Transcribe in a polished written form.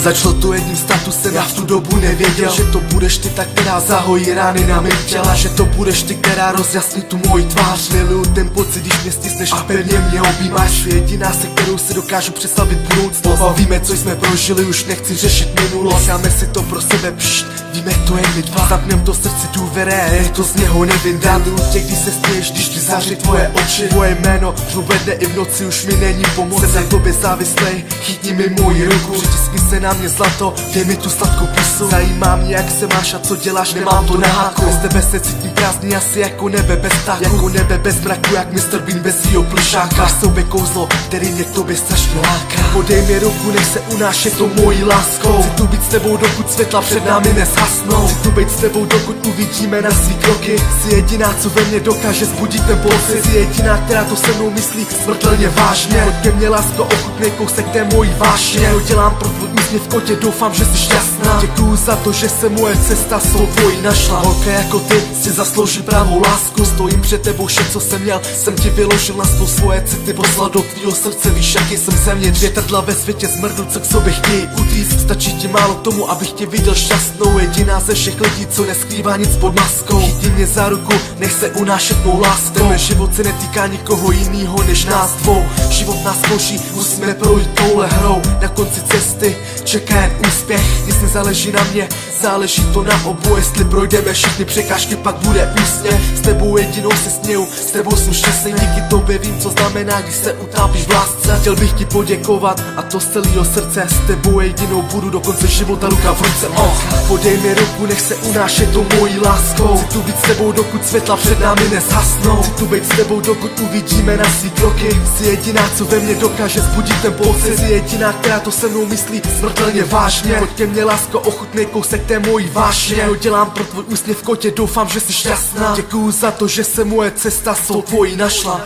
Začalo to jedním statusem, já v tu dobu nevěděl, že to budeš ty, ta, která zahojí rány na mém těla, že to budeš ty, která rozjasní tu moji tvář. Miluju ten pocit, když mě stisneš a pevně mě objímáš. Jediná, se kterou si dokážu představit budoucnost. Víme, co jsme prožili, už nechci řešit minulost. Necháme si to pro sebe, víme, to je my dva. Zapněm to srdci důvěré, to z něho nevydám. Tě, když se směješ, když ti září tvoje oči. Tvoje jméno žlubedne i v noci, už mi není pomoc. Jsem za tobě závislej, chytni mi moji ruku, přitiskni se na mě zlato, dej mi tu sladkou pusu. Zajímá mě, jak se máš a co děláš, nemám to na háku. Bez tebe se cítím prázdný, asi jako nebe bez ptáku. Jako nebe bez mraku, jak Mr. Bean bez svýho plušáka. Máš v sobě kouzlo, který mě k tobě strašně láká. Podej mi ruku, nech se unášet to mojí láskou. Chci tu být s tebou, dokud světla před námi nezhasnou. Chci tu být s tebou, dokud uvidíme na svý kroky. Jsi jediná, co ve mně dokáže zbudit ten pocit. Jsi jediná, která to se mnou myslí smrtelně vážně. Pojď ke mně, lásko, ochutnej kousek té mojí vášně. Udělám pro tvůj úsměv v kotě, doufám, že jsi šťastná. Děkuju za to, že se moje cesta s tvojí našla. Holka jako ty si zaslouží pravou lásku. Stojím před tebou, vše, co jsem měl, jsem ti vyložil na stůl svoje city, poslal do tvýho srdce. Víš, jaký jsem země, dvě trdla ve světě zmrdl, co k sobě chtějí utíct. Stačí ti málo k tomu, abych tě viděl šťastnou. Jediná ze všech lidí, co neskrývá nic pod maskou. Chytni mě za ruku, nech se unášet mou láskou. Tebe život se netýká nikoho jinýho než nás dvou. Život nás složí, musíme projít touhle hrou. Na konci cesty čeká jen úspěch, nic nezáleží na mě, záleží to na oboje. Jestli projdeme všechny překážky, pak bude úsměv. S tebou jedinou se směju, s tebou jsem šťastný. Díky tobě vím, co znamená, když se utápíš v lásce. Chtěl bych ti poděkovat, a to z celého srdce. S tebou jedinou budu do konce života ruka v ruce. Podej mi ruku, nech se unášet tou mojí láskou. Chci tu být s tebou, dokud světla před námi nezhasnou. Chci tu být s tebou, dokud uvidíme na svý kroky. Jsi jediná, co ve mně dokáže zbudit ten pocit. Jsi jediná, která to se mnou myslí smrtelně vážně. Pojď ke mně, lásko, ochutnej kousek té mojí vášně. Udělám pro tvůj úsměv v kotě, doufám, že jsi šťastná. Děkuju za to, že se moje cesta s tvojí našla.